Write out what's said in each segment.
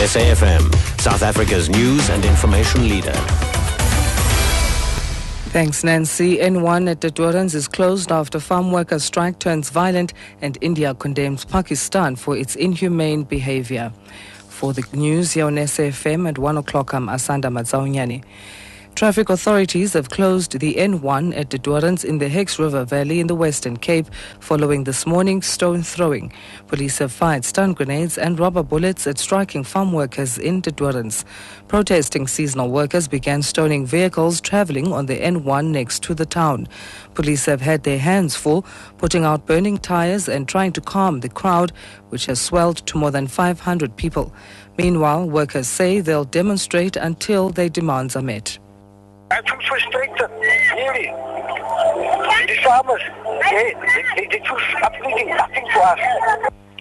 SAfm, South Africa's news and information leader. Thanks, Nancy. N1 at the Durrans is closed after farm workers' strike turns violent and India condemns Pakistan for its inhumane behavior. For the news here on SAfm at 1 o'clock, I'm Asanda Matsaunyani. Traffic authorities have closed the N1 at the Durrans in the Hex River Valley in the Western Cape following this morning's stone throwing. Police have fired stun grenades and rubber bullets at striking farm workers in the Durrans. Protesting seasonal workers began stoning vehicles travelling on the N1 next to the town. Police have had their hands full, putting out burning tyres and trying to calm the crowd, which has swelled to more than 500 people. Meanwhile, workers say they'll demonstrate until their demands are met. I'm too frustrated, really. The farmers, they do absolutely nothing for us.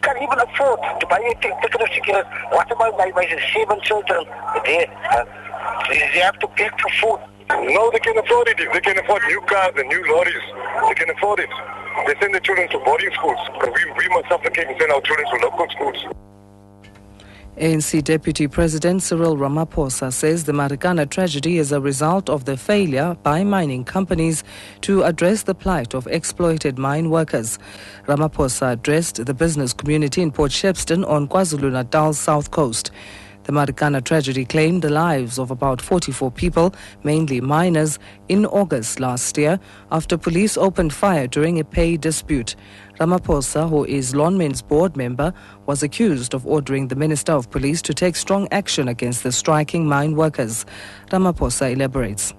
Can't even afford to buy anything. Take a cigarette. What about my 7 children? They have to beg for food. No, they can afford it. If they can afford new cars and new lorries, they can afford it. They send the children to boarding schools. We must suffocate and send our children to local schools. ANC Deputy President Cyril Ramaphosa says the Marikana tragedy is a result of the failure by mining companies to address the plight of exploited mine workers. Ramaphosa addressed the business community in Port Shepstone on KwaZulu-Natal's south coast. The Marikana tragedy claimed the lives of about 44 people, mainly miners, in August last year after police opened fire during a pay dispute. Ramaphosa, who is Lawmen's board member, was accused of ordering the Minister of Police to take strong action against the striking mine workers. Ramaphosa elaborates.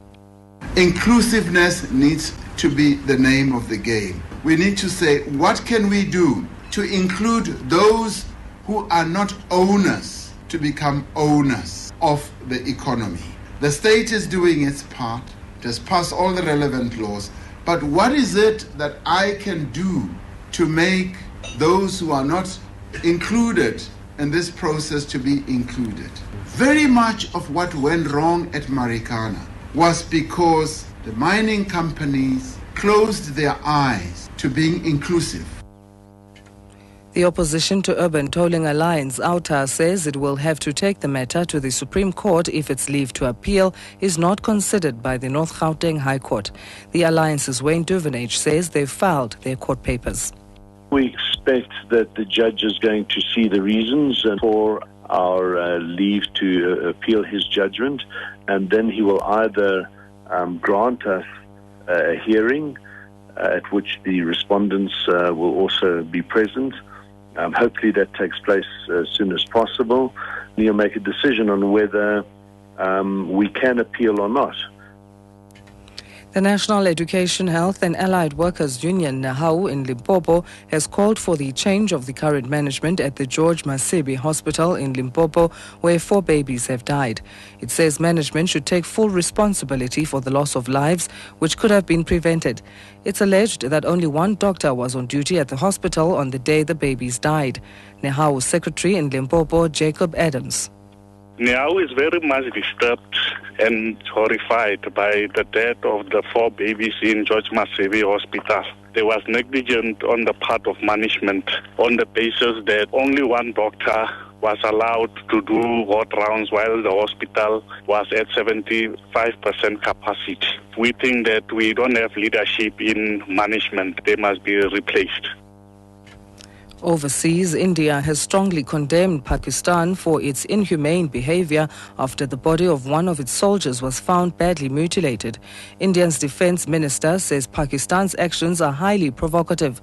Inclusiveness needs to be the name of the game. We need to say, what can we do to include those who are not owners to become owners of the economy? The state is doing its part, it has passed all the relevant laws, but what is it that I can do to make those who are not included in this process to be included? Very much of what went wrong at Marikana was because the mining companies closed their eyes to being inclusive. The opposition to Urban Tolling Alliance, OUTA, says it will have to take the matter to the Supreme Court if its leave to appeal is not considered by the North Gauteng High Court. The Alliance's Wayne Duvenage says they've filed their court papers. We expect that the judge is going to see the reasons for our leave to appeal his judgment, and then he will either grant us a hearing at which the respondents will also be present. Hopefully that takes place as soon as possible. He'll make a decision on whether we can appeal or not. The National Education, Health and Allied Workers Union, NAHAU, in Limpopo, has called for the change of the current management at the George Masebi Hospital in Limpopo, where 4 babies have died. It says management should take full responsibility for the loss of lives, which could have been prevented. It's alleged that only 1 doctor was on duty at the hospital on the day the babies died. NAHAU Secretary in Limpopo, Jacob Adams. NAHAU is very much disturbed and horrified by the death of the 4 babies in George Masebi Hospital. There was negligence on the part of management on the basis that only 1 doctor was allowed to do ward rounds while the hospital was at 75% capacity. We think that we don't have leadership in management. They must be replaced. Overseas, India has strongly condemned Pakistan for its inhumane behavior after the body of one of its soldiers was found badly mutilated. India's defense minister says Pakistan's actions are highly provocative.